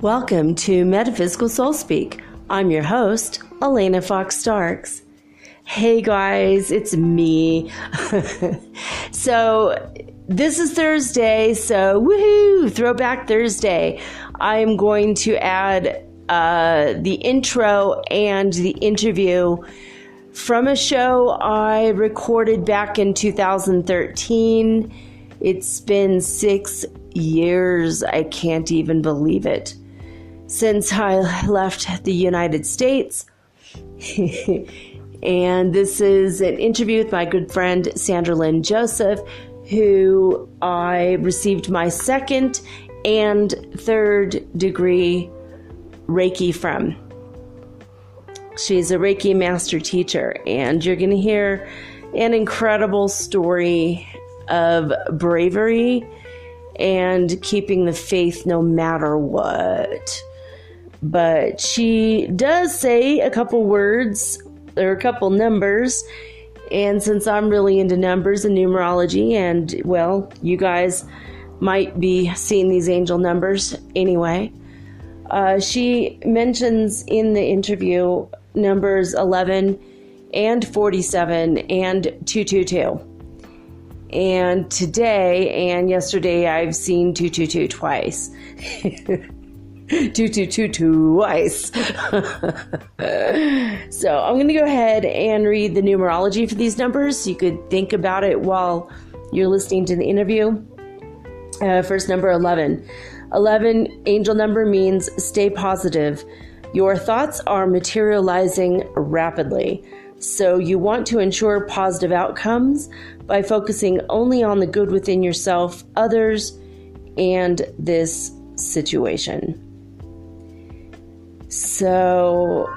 Welcome to Metaphysical Soul Speak. I'm your host, Elena Fox Starks. Hey guys, it's me. So this is Thursday, so woohoo, Throwback Thursday. I'm going to add the intro and the interview from a show I recorded back in 2013. It's been 6 years. I can't even believe it. Since I left the United States. And this is an interview with my good friend Sandra Lin Joseph, who I received my second and third degree Reiki from. She's a Reiki master teacher, and you're going to hear an incredible story of bravery and keeping the faith no matter what. But she does say a couple words, or a couple numbers, and since I'm really into numbers and numerology, and well, you guys might be seeing these angel numbers anyway, she mentions in the interview numbers 11 and 47 and 222. And today and yesterday I've seen 222 twice. 222 twice. So I'm going to go ahead and read the numerology for these numbers so you could think about it while you're listening to the interview. First number 11. 11 angel number means stay positive. Your thoughts are materializing rapidly. So you want to ensure positive outcomes by focusing only on the good within yourself, others, and this situation. So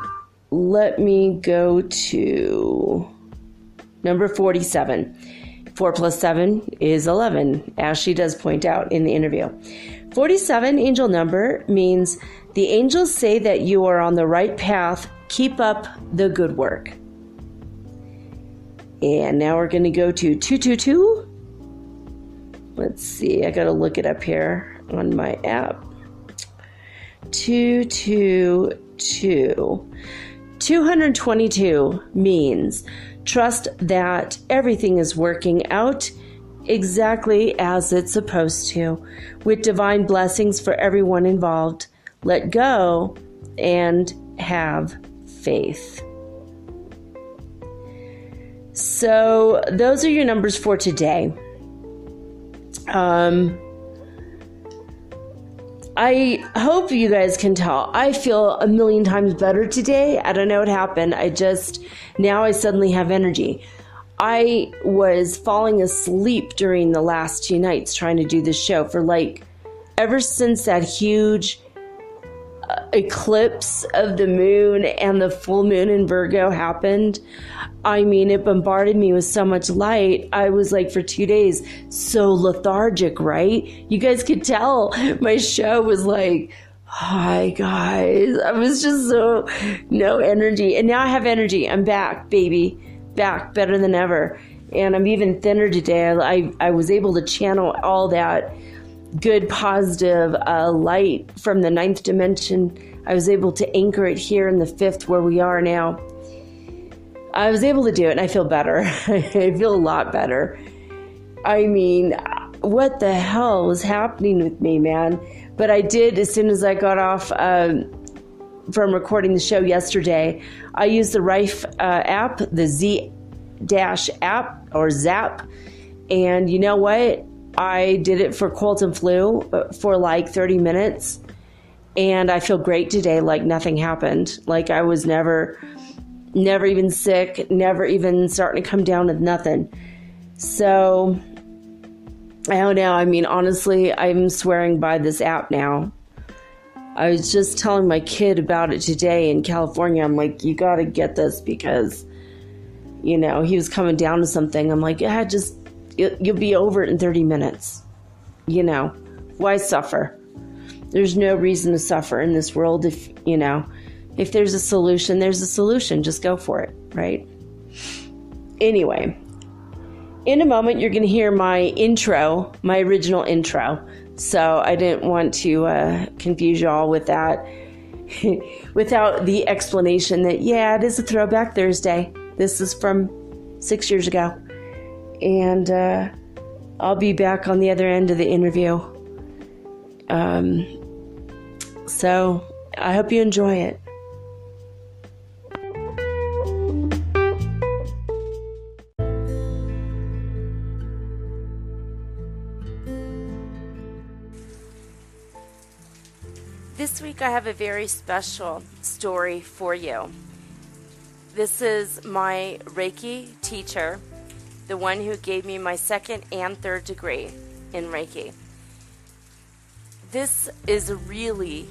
let me go to number 47. 4 plus 7 is 11, as she does point out in the interview. 47 angel number means the angels say that you are on the right path. Keep up the good work. And now we're going to go to 222. Let's see, I got to look it up here on my app. 222. 222 means trust that everything is working out exactly as it's supposed to, with divine blessings for everyone involved. Let go and have faith. So those are your numbers for today. I hope you guys can tell. I feel a million times better today. I don't know what happened. Now I suddenly have energy. I was falling asleep during the last 2 nights trying to do this show ever since that huge eclipse of the moon and the full moon in Virgo happened. I mean, it bombarded me with so much light. I was for 2 days so lethargic, right? You guys could tell my show was hi guys. I was just so no energy. And now I have energy. I'm back, baby. Back better than ever. And I'm even thinner today. I was able to channel all that good positive light from the 9th dimension. I was able to anchor it here in the 5th where we are now. I was able to do it and I feel better. I feel a lot better. I mean, what the hell was happening with me, man? But I did, as soon as I got off from recording the show yesterday, I used the Rife app, the Z-app or Zap. And you know what? I did it for cold and flu for 30 minutes. And I feel great today, nothing happened. I was never even sick, never even starting to come down with nothing. So, I don't know. I mean, honestly, I'm swearing by this app now. I was just telling my kid about it today in California. I'm you got to get this because, he was coming down to something. I'm you'll be over it in 30 minutes. Why suffer? There's no reason to suffer in this world if there's a solution, there's a solution. Just go for it, right? Anyway, in a moment, you're going to hear my intro, my original intro. So I didn't want to confuse you all with that without the explanation that, yeah, it is a Throwback Thursday. This is from 6 years ago. And I'll be back on the other end of the interview. So I hope you enjoy it. This week I have a very special story for you. This is my Reiki teacher, the one who gave me my 2nd and 3rd degree in Reiki. This is a really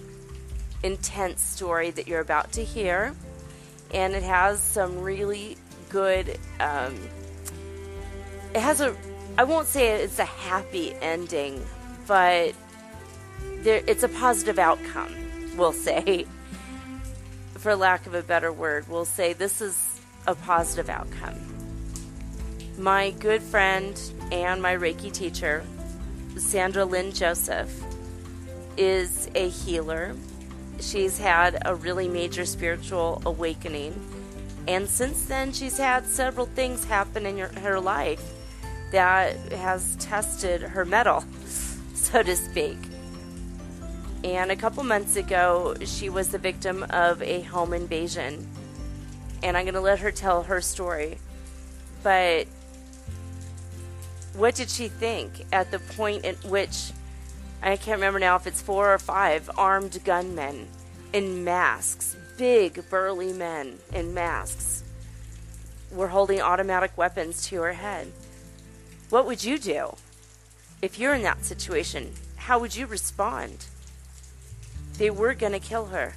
intense story that you're about to hear, and it has some really good, I won't say it's a happy ending, but it's a positive outcome, we'll say. For lack of a better word, we'll say this is a positive outcome. My good friend and my Reiki teacher, Sandra Lin Joseph, is a healer. She's had a really major spiritual awakening, and since then she's had several things happen in her life that has tested her mettle, so to speak. And a couple months ago, she was the victim of a home invasion. And I'm going to let her tell her story. But what did she think at the point at which, I can't remember now if it's 4 or 5 armed gunmen in masks, big burly men in masks, were holding automatic weapons to her head? What would you do if you're in that situation? How would you respond? They were going to kill her.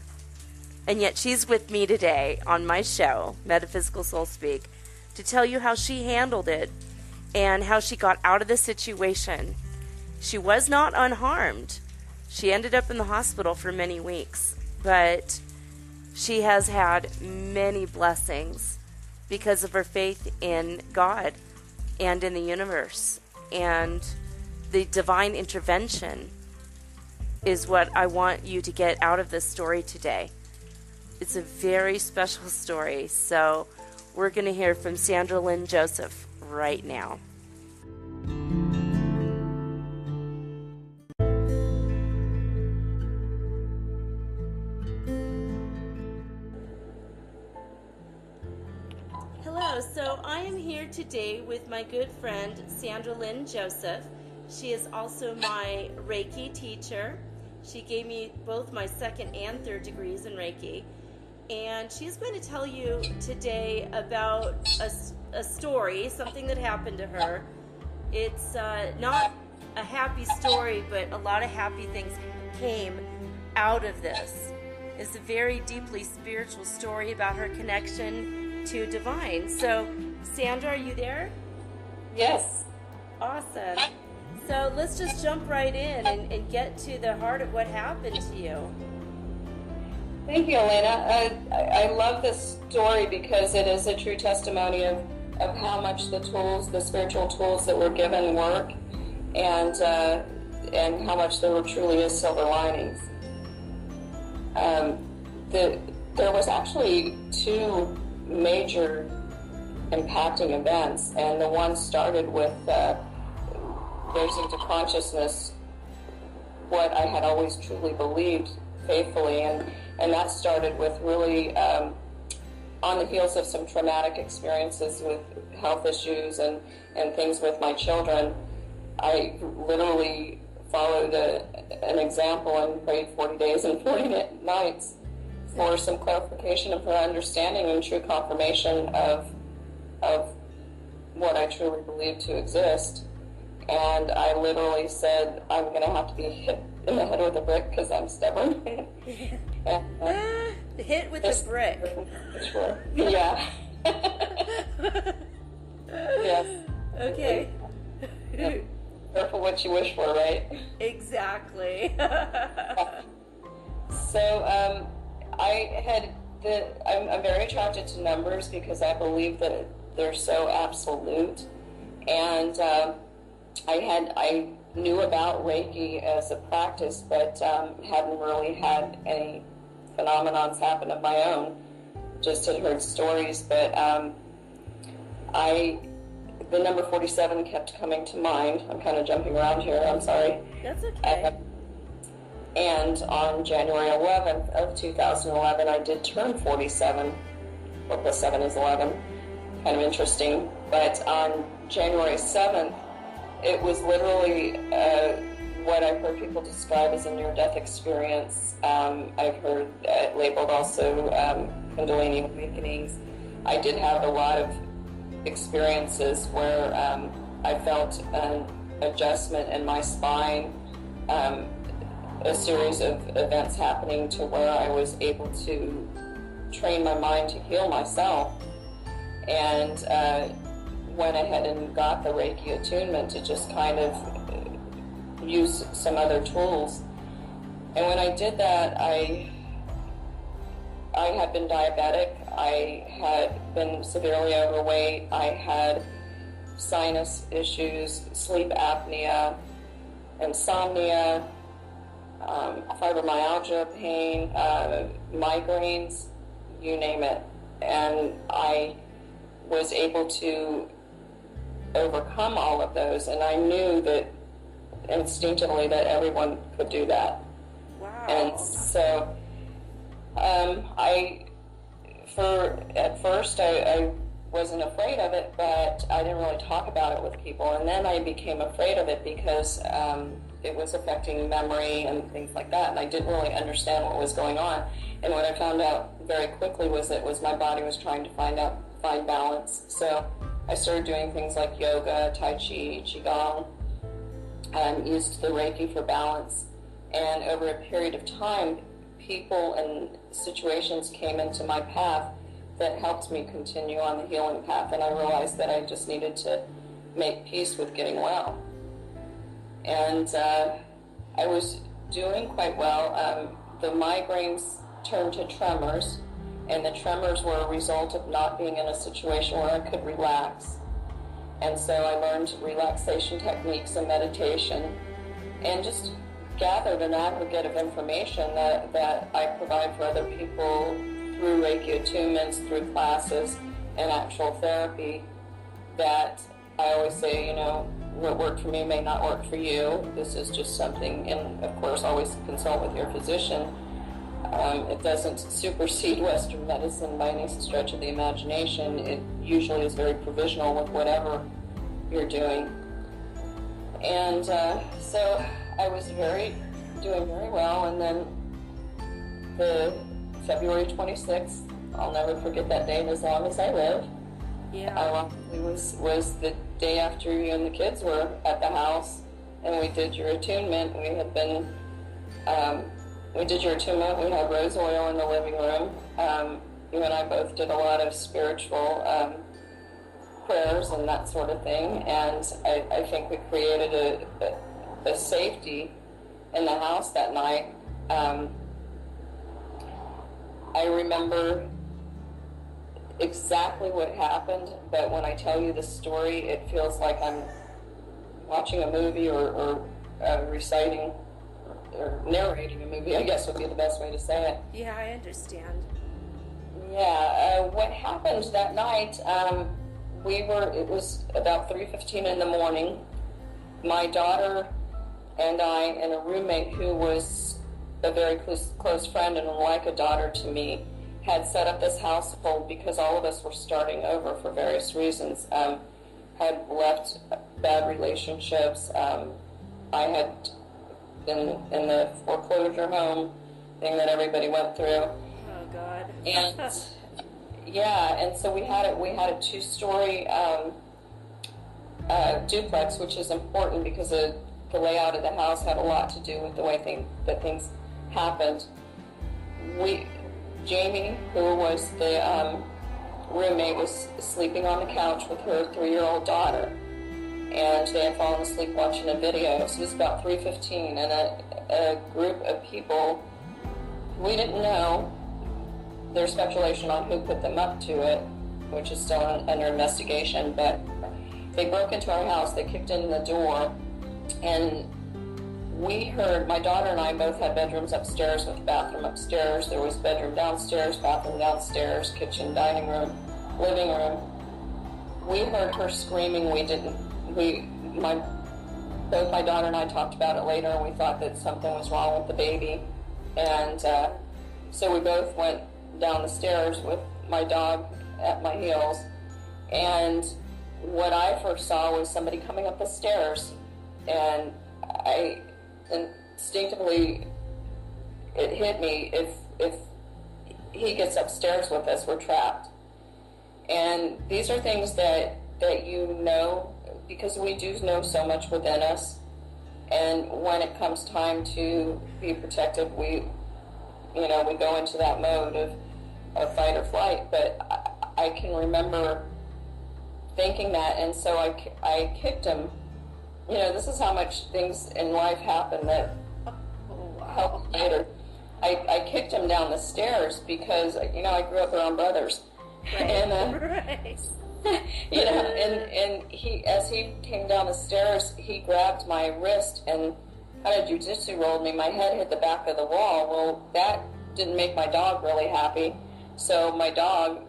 And yet she's with me today on my show, Metaphysical Soul Speak, to tell you how she handled it and how she got out of the situation. She was not unharmed. She ended up in the hospital for many weeks, but she has had many blessings because of her faith in God and in the universe. And the divine intervention is what I want you to get out of this story today. It's a very special story, so we're going to hear from Sandra Lin Joseph right now. Hello, so I am here today with my good friend Sandra Lin Joseph. She is also my Reiki teacher. She gave me both my 2nd and 3rd degrees in Reiki. And she's going to tell you today about a story, something that happened to her. It's not a happy story, but a lot of happy things came out of this. It's a very deeply spiritual story about her connection to divine. So, Sandra, are you there? Yes. Awesome. So let's just jump right in and get to the heart of what happened to you. Thank you, Elena. I love this story because it is a true testimony of how much the spiritual tools that we're given work, and how much there truly is silver linings. There was actually 2 major impacting events, and the one started with raising to consciousness what I had always truly believed faithfully, and that started with really on the heels of some traumatic experiences with health issues and things with my children. I literally followed an example and prayed 40 days and 40 nights for some clarification of her understanding and true confirmation of what I truly believe to exist. And I literally said, I'm going to have to be hit in the head with a brick because I'm stubborn. Hit with a brick. Sure. Yeah. Yes. Okay. Yeah. Careful what you wish for, right? Exactly. So I'm very attracted to numbers because I believe that they're so absolute. And I knew about Reiki as a practice, but hadn't really had any phenomenons happen of my own. Just had heard stories, but the number 47 kept coming to mind. I'm kind of jumping around here, I'm sorry. That's okay. And on January 11th of 2011, I did turn 47. 4 plus 7 is 11. Kind of interesting. But on January 7th, it was literally what I've heard people describe as a near-death experience. I've heard labeled also Kundalini awakenings. I did have a lot of experiences where I felt an adjustment in my spine, a series of events happening to where I was able to train my mind to heal myself, and went ahead and got the Reiki attunement to just kind of use some other tools. And when I did that, I had been diabetic, I had been severely overweight, I had sinus issues, sleep apnea, insomnia, fibromyalgia pain, migraines, you name it. And I was able to overcome all of those, and I knew that instinctively that everyone could do that. Wow. And so at first I wasn't afraid of it, but I didn't really talk about it with people, and then I became afraid of it because it was affecting memory and things like that, and I didn't really understand what was going on. And what I found out very quickly was that my body was trying to find balance. So I started doing things like yoga, Tai Chi, Qigong, and used the Reiki for balance. And over a period of time, people and situations came into my path that helped me continue on the healing path, and I realized that I just needed to make peace with getting well. And I was doing quite well. The migraines turned to tremors, and the tremors were a result of not being in a situation where I could relax. And so I learned relaxation techniques and meditation, and just gathered an aggregate of information that I provide for other people through Reiki attunements, through classes, and actual therapy, that I always say, what worked for me may not work for you. This is just something, and of course always consult with your physician. It doesn't supersede Western medicine by any stretch of the imagination. It usually is very provisional with whatever you're doing. And so I was doing very well, and then the February 26th, I'll never forget that date as long as I live. Yeah. It was the day after you and the kids were at the house, and we did your attunement. We did your attunement. We had rose oil in the living room. You and I both did a lot of spiritual prayers and that sort of thing, and I think we created a safety in the house that night. I remember exactly what happened, but when I tell you the story, it feels like I'm watching a movie or reciting or narrating a movie, I guess would be the best way to say it. Yeah, I understand. Yeah, what happened that night, it was about 3:15 in the morning. My daughter and I and a roommate who was a very close friend and like a daughter to me had set up this household because all of us were starting over for various reasons. Had left bad relationships. I had been in the foreclosure home thing that everybody went through. Oh God. And yeah, and so we had a two-story duplex, which is important because the layout of the house had a lot to do with the way things happened. Jamie, who was the roommate, was sleeping on the couch with her 3-year-old daughter, and they had fallen asleep watching a video. So it was about 3:15, and a group of people, we didn't know, there's speculation on who put them up to it, which is still under investigation, but they broke into our house, they kicked in the door, And we heard, my daughter and I both had bedrooms upstairs with a bathroom upstairs. There was bedroom downstairs, bathroom downstairs, kitchen, dining room, living room. We heard her screaming. Both my daughter and I talked about it later, and we thought that something was wrong with the baby. And so we both went down the stairs with my dog at my heels. And what I first saw was somebody coming up the stairs. And I instinctively, it hit me, if he gets upstairs with us, we're trapped. And these are things that you know, because we do know so much within us. And when it comes time to be protected, we go into that mode of fight or flight. But I can remember thinking that, and so I kicked him. This is how much things in life happen that help later. I kicked him down the stairs because, I grew up around brothers. Right. And, Right. and he, as he came down the stairs, he grabbed my wrist and kind of jujitsu rolled me. My head hit the back of the wall. Well, that didn't make my dog really happy. So my dog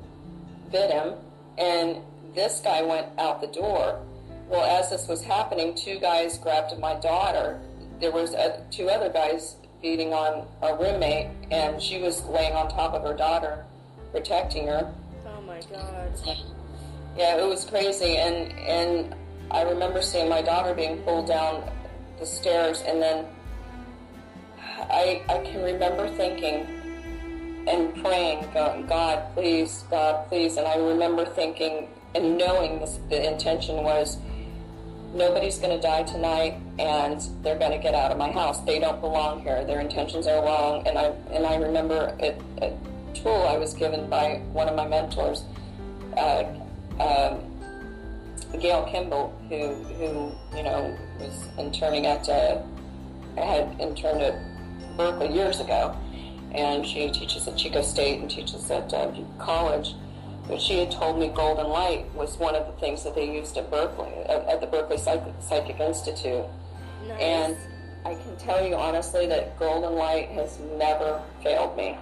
bit him, and this guy went out the door. Well, as this was happening, two guys grabbed my daughter. There was two other guys beating on a roommate, and she was laying on top of her daughter, protecting her. Oh my God. Yeah, it was crazy, and I remember seeing my daughter being pulled down the stairs, and then I can remember thinking and praying, God, please, and I remember thinking and knowing the intention was, nobody's going to die tonight, and they're going to get out of my house. They don't belong here. Their intentions are wrong. And I remember a tool I was given by one of my mentors, Gayle Kimball, who was interning had interned at Berkeley years ago, and she teaches at Chico State and teaches at college. But she had told me golden light was one of the things that they used at Berkeley, at the Berkeley Psychic Institute. Nice. And I can tell you honestly that golden light has never failed me.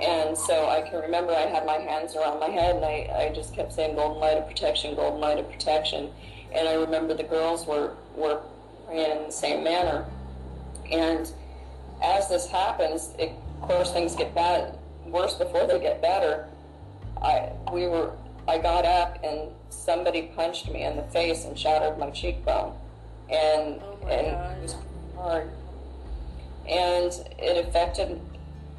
And so I can remember I had my hands around my head, and I just kept saying golden light of protection, golden light of protection. And I remember the girls were praying in the same manner. And as this happens, of course things get worse before they get better. I got up and somebody punched me in the face and shattered my cheekbone, and it was hard, and it affected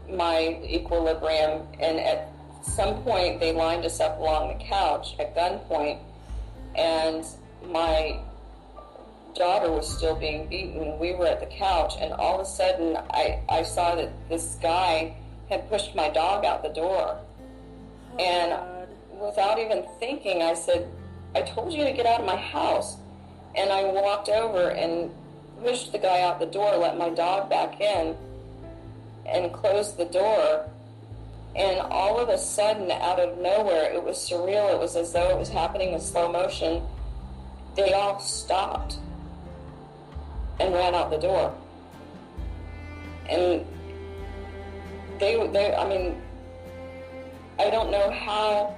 my equilibrium. And at some point, they lined us up along the couch at gunpoint, and my daughter was still being beaten. We were at the couch, and all of a sudden, I saw that this guy had pushed my dog out the door. And without even thinking, I said, I told you to get out of my house. And I walked over and pushed the guy out the door, let my dog back in, and closed the door. And all of a sudden, out of nowhere, it was surreal. It was as though it was happening in slow motion. They all stopped and ran out the door. And I don't know how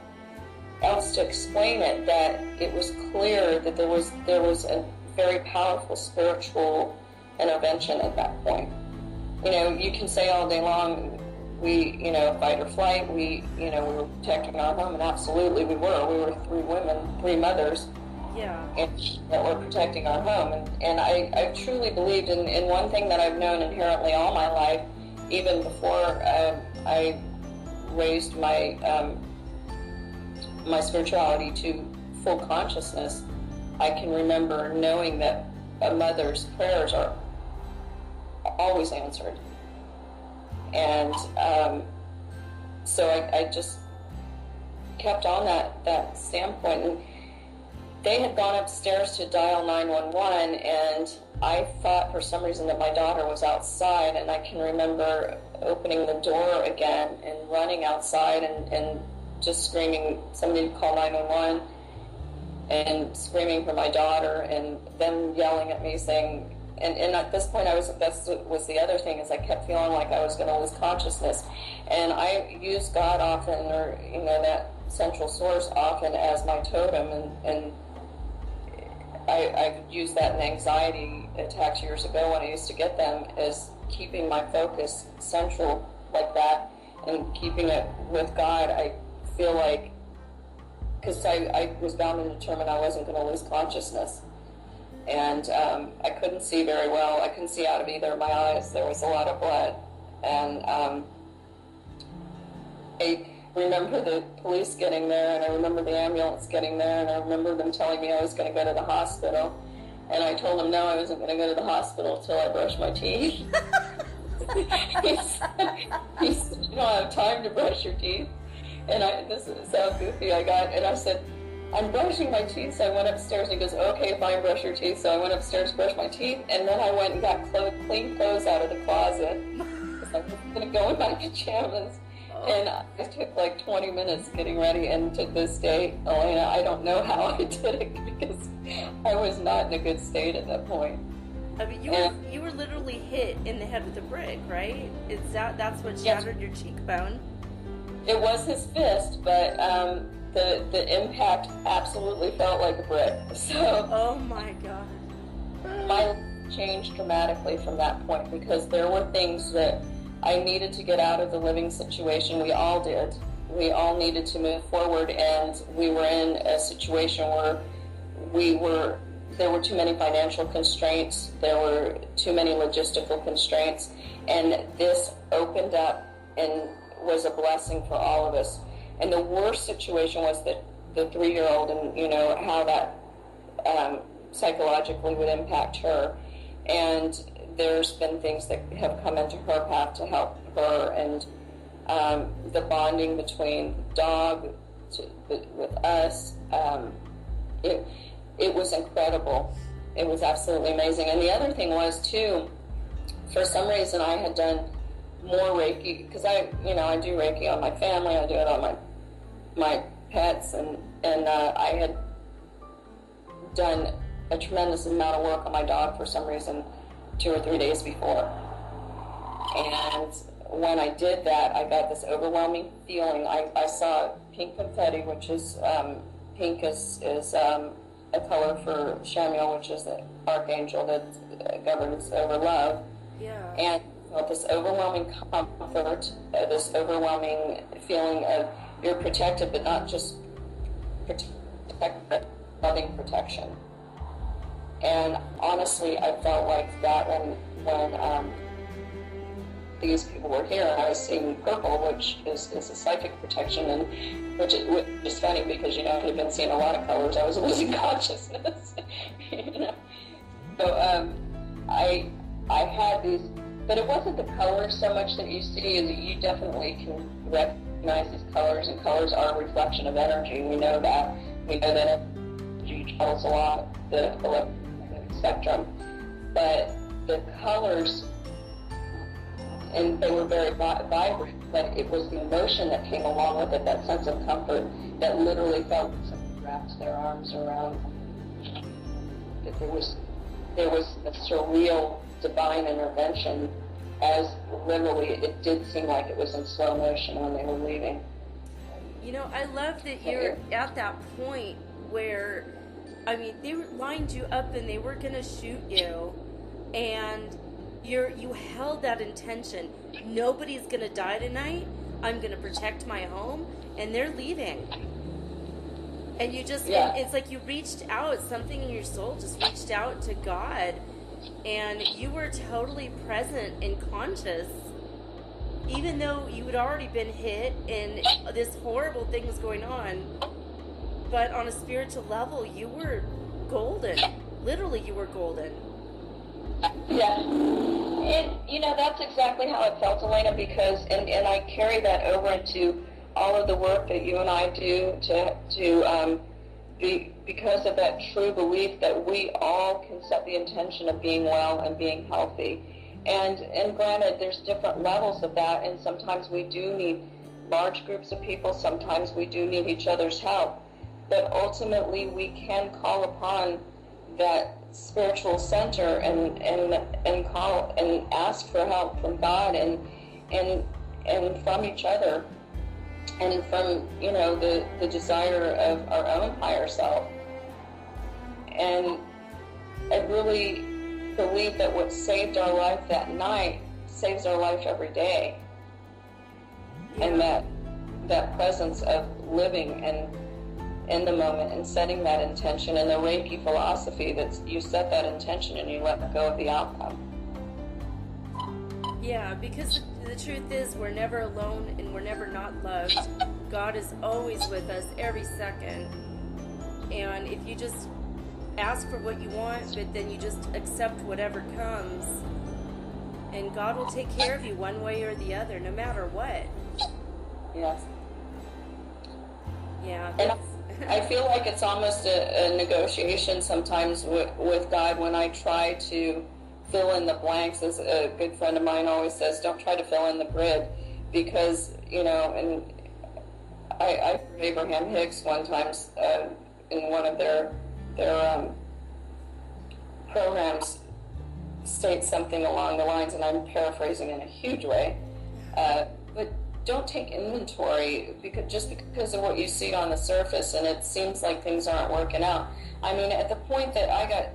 else to explain it, that it was clear that there was a very powerful spiritual intervention at that point. You can say all day long, we, fight or flight, we were protecting our home, and absolutely we were. We were three mothers, yeah, and that were protecting our home. And I truly believed in one thing that I've known inherently all my life, even before I raised my my spirituality to full consciousness. I can remember knowing that a mother's prayers are always answered. And so I just kept on that standpoint. And they had gone upstairs to dial 911, and I thought for some reason that my daughter was outside, and I can remember opening the door again and running outside and just screaming somebody to call 911. and screaming for my daughter, and them yelling at me saying, and at this point that was the other thing, is I kept feeling like I was going to lose consciousness. And I use God often, or that central source often, as my totem, and I used that in anxiety attacks years ago when I used to get them, as keeping my focus central like that and keeping it with God. I feel like, because I was bound and determined I wasn't going to lose consciousness. And I couldn't see very well. I couldn't see out of either of my eyes. There was a lot of blood. And I remember the police getting there, and I remember the ambulance getting there, and I remember them telling me I was going to go to the hospital. And I told them no, I wasn't going to go to the hospital until I brushed my teeth. he said, you don't have time to brush your teeth. And this is how goofy I got. And I said, I'm brushing my teeth. So I went upstairs, and he goes, okay, fine, brush your teeth. So I went upstairs, brushed my teeth, and then I went and got clean clothes out of the closet. I was going to go in my pajamas. And it took like 20 minutes getting ready, and to this day, Elena, I don't know how I did it, because I was not in a good state at that point. I mean, you were literally hit in the head with a brick, right? That's what shattered your cheekbone? It was his fist, but the impact absolutely felt like a brick. So, oh my God. My life changed dramatically from that point, because there were things that I needed to get out of the living situation. We all did. We all needed to move forward, and we were in a situation where there were too many financial constraints, there were too many logistical constraints, and this opened up and was a blessing for all of us. And the worst situation was the 3-year-old, and how that psychologically would impact her. And there's been things that have come into her path to help her, and the bonding between the dog with us, it was incredible. It was absolutely amazing. And the other thing was, too, for some reason I had done more Reiki, because I do Reiki on my family, I do it on my pets, and I had done a tremendous amount of work on my dog for some reason 2 or 3 days before. And when I did that, I got this overwhelming feeling. I saw pink confetti, which is, pink is a color for Shamuel, which is the archangel that governs over love. Yeah. And I felt this overwhelming comfort, this overwhelming feeling of you're protected, but not just protected, but loving protection. And honestly, I felt like that when these people were here, and I was seeing purple, which is a psychic protection, and which is funny because I had been seeing a lot of colors. I was losing consciousness, So I had these, but it wasn't the colors so much that you see. Is you definitely can recognize these colors, and colors are a reflection of energy. We know that. We know that energy travels a lot, the electromagnetic spectrum, but the colors, and they were very vibrant, but it was the emotion that came along with it, that sense of comfort that literally felt like somebody wrapped their arms around. That there was a surreal divine intervention, as literally it did seem like it was in slow motion when they were leaving. I love that you're at that point where, they lined you up and they were going to shoot you, and you held that intention. Nobody's going to die tonight. I'm going to protect my home, and they're leaving. And you just, it's like you reached out, something in your soul just reached out to God, and you were totally present and conscious, even though you had already been hit and this horrible thing was going on. But on a spiritual level, you were golden. Literally, you were golden. Yeah. And, that's exactly how it felt, Elena, because, and I carry that over into all of the work that you and I do because of that true belief that we all can set the intention of being well and being healthy. And granted, there's different levels of that, and sometimes we do need large groups of people, sometimes we do need each other's help. but ultimately we can call upon that spiritual center and call and ask for help from God and from each other, and from, you know, the desire of our own higher self. And I really believe that what saved our life that night saves our life every day. Yeah. And that presence of living and in the moment and setting that intention, and the Reiki philosophy that you set that intention and you let go of the outcome. Yeah, because the truth is we're never alone and we're never not loved. God is always with us every second. And if you just ask for what you want, but then you just accept whatever comes, and God will take care of you one way or the other, no matter what. Yes. Yeah. And I feel like it's almost a negotiation sometimes with God when I try to fill in the blanks. As a good friend of mine always says, don't try to fill in the grid, because, you know, and I heard Abraham Hicks one time in one of their programs state something along the lines, and I'm paraphrasing in a huge way, but don't take inventory just because of what you see on the surface and it seems like things aren't working out. I mean, at the point that I got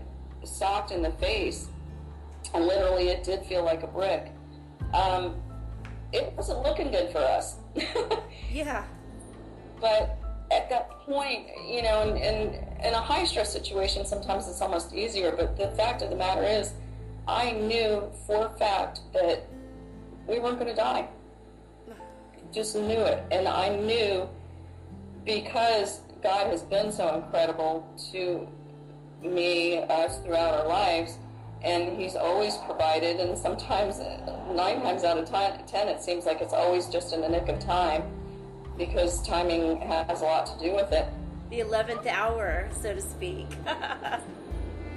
socked in the face, and literally it did feel like a brick, it wasn't looking good for us. Yeah. But at that point, you know, in a high-stress situation, sometimes it's almost easier, but the fact of the matter is, I knew for a fact that we weren't going to die. Just knew it. And I knew, because God has been so incredible to me, us, throughout our lives, and He's always provided, and sometimes 9 times out of 10 it seems like it's always just in the nick of time, because timing has a lot to do with it. The 11th hour, so to speak.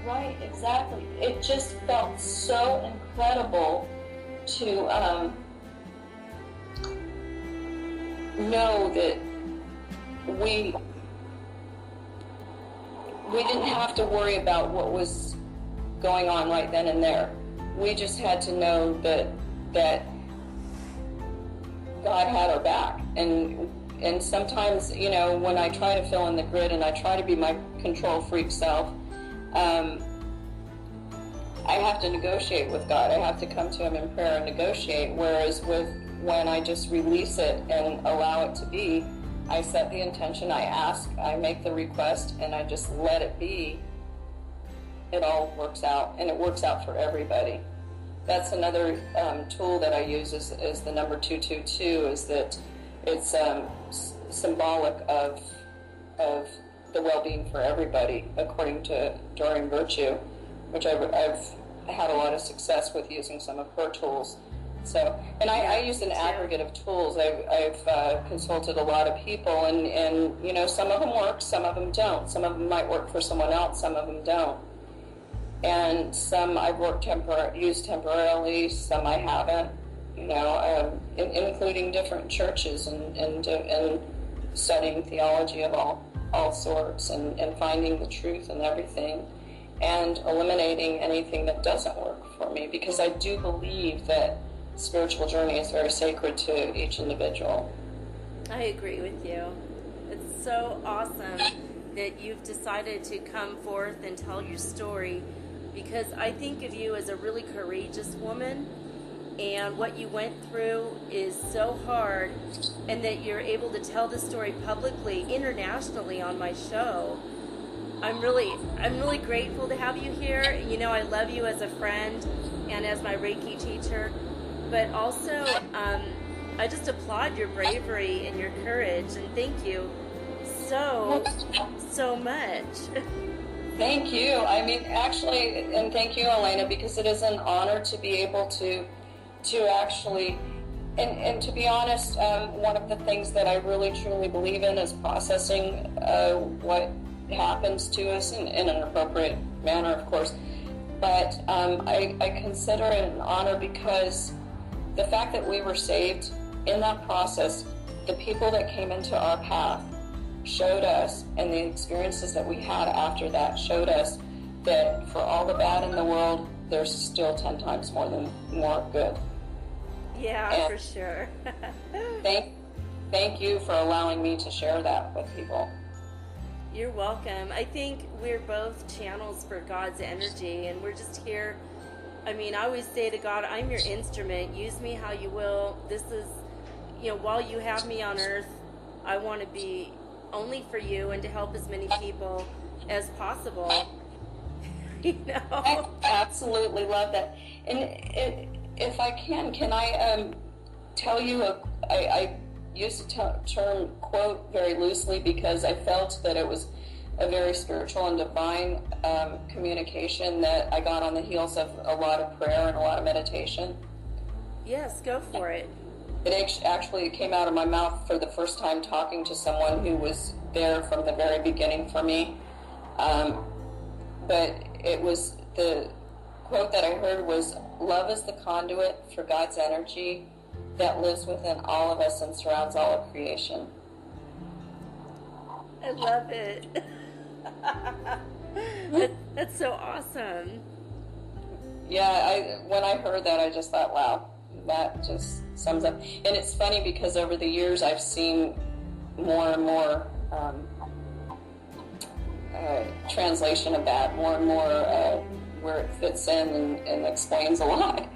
Right, exactly. It just felt so incredible to know that we didn't have to worry about what was going on right then and there. We just had to know that God had our back. And sometimes, you know, when I try to fill in the grid and I try to be my control freak self, I have to negotiate with God. I have to come to Him in prayer and negotiate. Whereas when I just release it and allow it to be, I set the intention, I ask, I make the request, and I just let it be. It all works out, and it works out for everybody. That's another tool that I use is the number 222, is that it's symbolic of the well-being for everybody, according to Doreen Virtue, which I've had a lot of success with using some of her tools. So, and I use an aggregate of tools. I've consulted a lot of people, and you know, some of them work, some of them don't. Some of them might work for someone else, some of them don't. And some I've used temporarily, some I haven't. You know, including different churches and studying theology of all sorts, and finding the truth in everything, and eliminating anything that doesn't work for me, because I do believe that spiritual journey is very sacred to each individual. I agree with you. It's so awesome that you've decided to come forth and tell your story, because I think of you as a really courageous woman, and what you went through is so hard, and that you're able to tell the story publicly, internationally on my show. I'm really grateful to have you here. You know, I love you as a friend and as my Reiki teacher, but also I just applaud your bravery and your courage, and thank you so much. Thank you. I mean, actually, and thank you, Elena, because it is an honor to be able to actually, and to be honest, one of the things that I really truly believe in is processing what happens to us in an appropriate manner, of course. But I consider it an honor, because the fact that we were saved in that process, the people that came into our path showed us, and the experiences that we had after that showed us that for all the bad in the world, there's still 10 times more good. Yeah, and for sure. Thank you for allowing me to share that with people. You're welcome. I think we're both channels for God's energy, and we're just here. I mean, I always say to God, I'm your instrument. Use me how you will. This is, while you have me on earth, I want to be only for you and to help as many people as possible. I absolutely love that. And if I can I tell you, I used the term quote very loosely because I felt that it was a very spiritual and divine communication that I got on the heels of a lot of prayer and a lot of meditation. Yes, go for it. It actually came out of my mouth for the first time talking to someone who was there from the very beginning for me. But it was, the quote that I heard was, "Love is the conduit for God's energy that lives within all of us and surrounds all of creation." I love it. That's so awesome. Yeah, when I heard that, I just thought, wow, that just sums up. And it's funny because over the years, I've seen more and more translation of that, more and more where it fits in and explains a lot,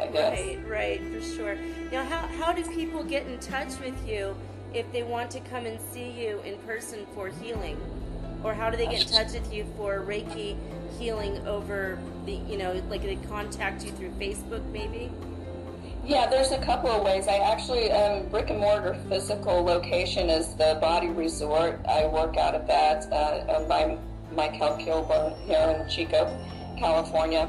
I guess. Right, for sure. Now, how do people get in touch with you if they want to come and see you in person for healing? Or how do they get in touch with you for Reiki healing over the, like they contact you through Facebook maybe? Yeah, there's a couple of ways. I actually, brick and mortar physical location is the Body Resort. I work out of that by Gayle Kimball here in Chico, California.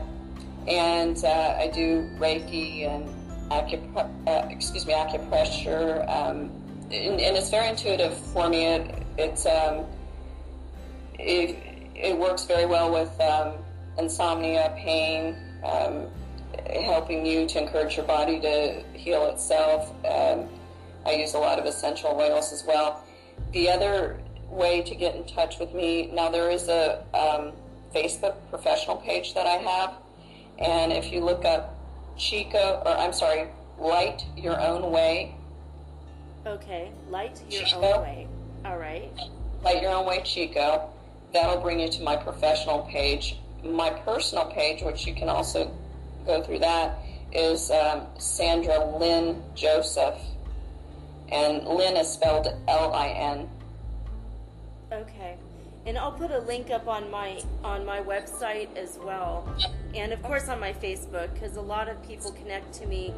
And I do Reiki and acupressure. And it's very intuitive for me. It works very well with insomnia, pain, helping you to encourage your body to heal itself. I use a lot of essential oils as well. The other way to get in touch with me, now there is a Facebook professional page that I have, and if you look up Light Your Own Way. Okay, Light Your Chico. Own Way. All right. Light Your Own Way, Chico. That'll bring you to my professional page. My personal page, which you can also go through that, is Sandra Lin Joseph, and Lin is spelled Lin. Okay, and I'll put a link up on my website as well, and of course on my Facebook, because a lot of people connect to me,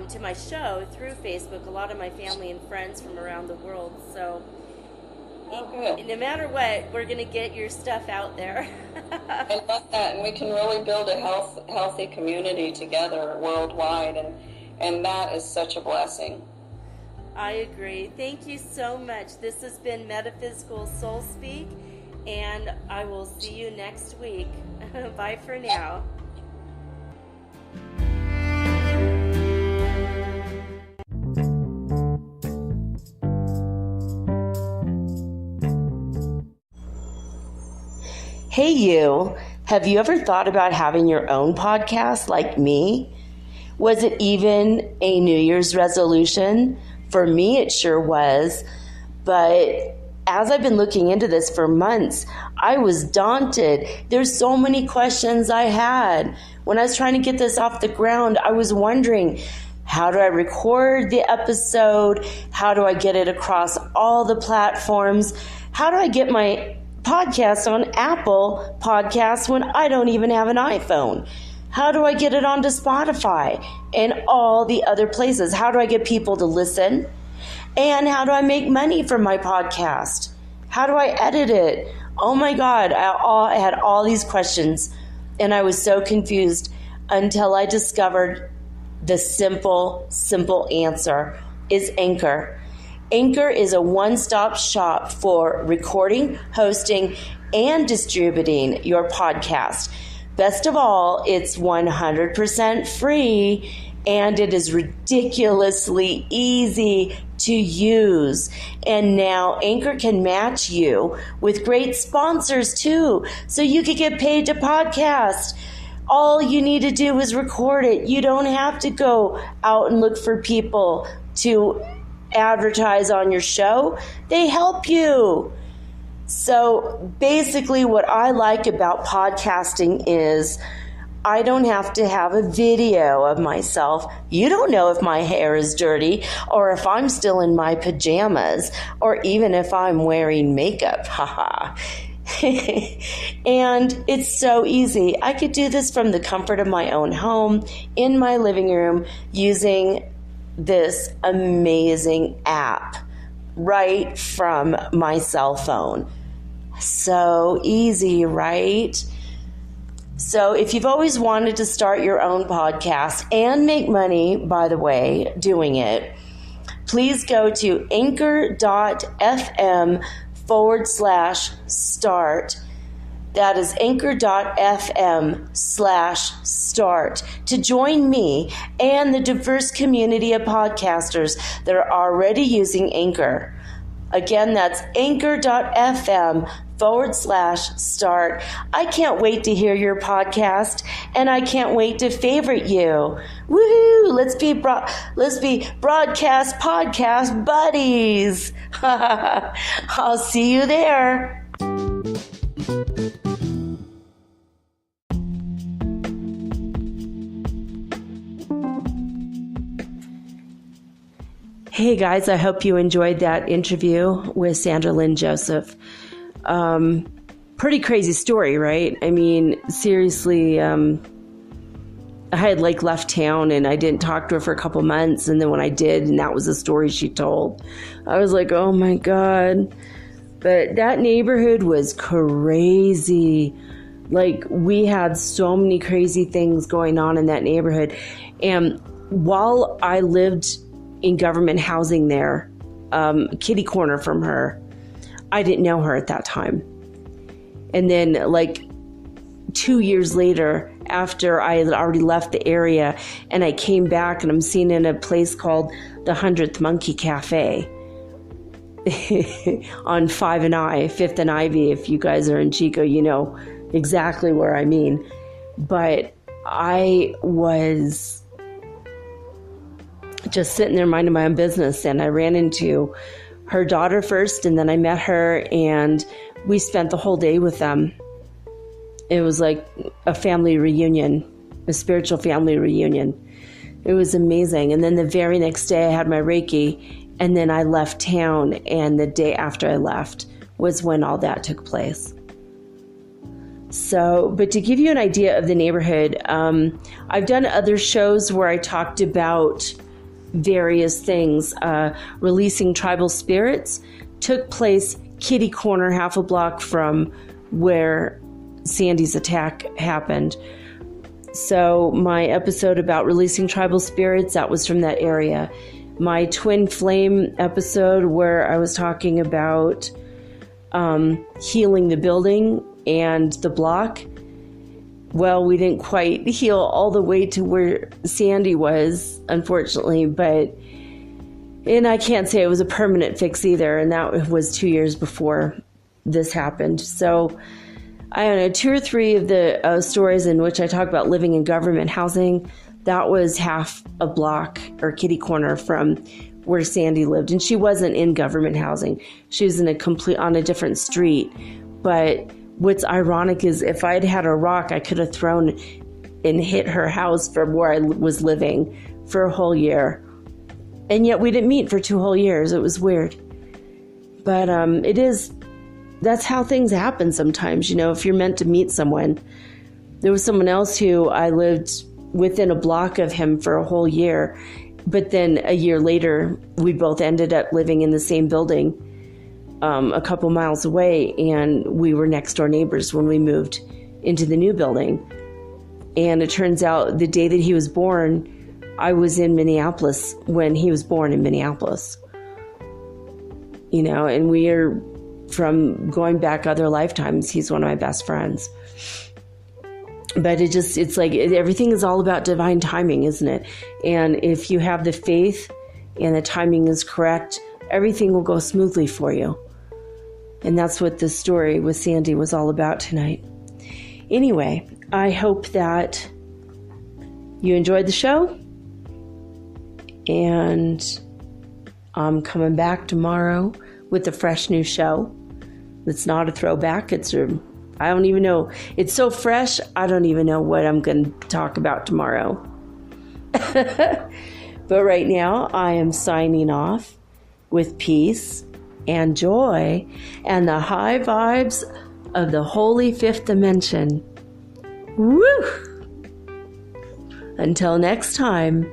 to my show through Facebook. A lot of my family and friends from around the world. So no matter what, we're going to get your stuff out there. I love that, and we can really build a healthy community together worldwide, and that is such a blessing. I agree. Thank you so much. This has been Metaphysical Soul Speak, and I will see you next week. Bye for now. Hey you, have you ever thought about having your own podcast like me? Was it even a New Year's resolution? For me, it sure was. But as I've been looking into this for months, I was daunted. There's so many questions I had. When I was trying to get this off the ground, I was wondering, how do I record the episode? How do I get it across all the platforms? How do I get my podcast on Apple Podcasts when I don't even have an iPhone? How do I get it onto Spotify and all the other places? How do I get people to listen? And how do I make money from my podcast? How do I edit it? Oh my God, I had all these questions, and I was so confused until I discovered the simple answer is Anchor. Anchor is a one-stop shop for recording, hosting, and distributing your podcast. Best of all, it's 100% free, and it is ridiculously easy to use. And now Anchor can match you with great sponsors too, so you can get paid to podcast. All you need to do is record it. You don't have to go out and look for people to advertise on your show. They help you. So basically what I like about podcasting is I don't have to have a video of myself. You don't know if my hair is dirty or if I'm still in my pajamas or even if I'm wearing makeup. Haha. And it's so easy. I could do this from the comfort of my own home, in my living room, using this amazing app right from my cell phone. So easy, right? So if you've always wanted to start your own podcast and make money, by the way, doing it, please go to anchor.fm/start. That is anchor.fm/start to join me and the diverse community of podcasters that are already using Anchor. Again, that's anchor.fm/start. I can't wait to hear your podcast, and I can't wait to favorite you. Woohoo! Let's be broadcast podcast buddies. I'll see you there. Hey guys, I hope you enjoyed that interview with Sandra Lin Joseph. Pretty crazy story, right? I mean, seriously, I had left town and I didn't talk to her for a couple months. And then when I did, and that was the story she told, I was like, oh my God. But that neighborhood was crazy. We had so many crazy things going on in that neighborhood. And while I lived in government housing there, kitty corner from her, I didn't know her at that time. And then 2 years later, after I had already left the area and I came back, and I'm seen in a place called the 100th Monkey Cafe on 5th and Ivy. If you guys are in Chico, you know exactly where I mean. But I was just sitting there minding my own business, and I ran into her daughter first, and then I met her, and we spent the whole day with them. It was like a family reunion, a spiritual family reunion. It was amazing. And then the very next day I had my Reiki, and then I left town, and the day after I left was when all that took place. So, but to give you an idea of the neighborhood, I've done other shows where I talked about various things. Releasing Tribal Spirits took place kitty corner, half a block from where Sandy's attack happened. So my episode about releasing tribal spirits, that was from that area. My twin flame episode where I was talking about healing the building and the block. Well, we didn't quite heal all the way to where Sandy was, unfortunately, and I can't say it was a permanent fix either, and that was 2 years before this happened. So, I don't know, 2 or 3 of the stories in which I talk about living in government housing, that was half a block or kitty corner from where Sandy lived, and she wasn't in government housing. She was on a different street, but what's ironic is if I'd had a rock, I could have thrown and hit her house from where I was living for a whole year. And yet we didn't meet for 2 whole years. It was weird. But that's how things happen sometimes, if you're meant to meet someone. There was someone else who I lived within a block of him for a whole year. But then a year later, we both ended up living in the same building a couple miles away, and we were next door neighbors when we moved into the new building. And it turns out the day that he was born, I was in Minneapolis when he was born in Minneapolis. And we are from going back other lifetimes. He's one of my best friends. But it's like everything is all about divine timing, isn't it? And if you have the faith and the timing is correct, everything will go smoothly for you. And that's what this story with Sandy was all about tonight. Anyway, I hope that you enjoyed the show. And I'm coming back tomorrow with a fresh new show. It's not a throwback. I don't even know. It's so fresh, I don't even know what I'm going to talk about tomorrow. But right now, I am signing off with peace and joy and the high vibes of the holy fifth dimension. Woo! Until next time.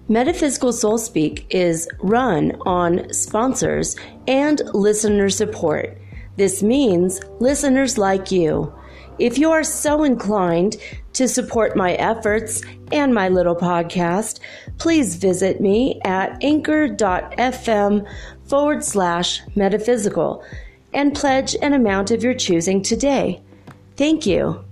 Metaphysical Soul Speak is run on sponsors and listener support. This means listeners like you. If you are so inclined to support my efforts and my little podcast, please visit me at anchor.fm/metaphysical and pledge an amount of your choosing today. Thank you.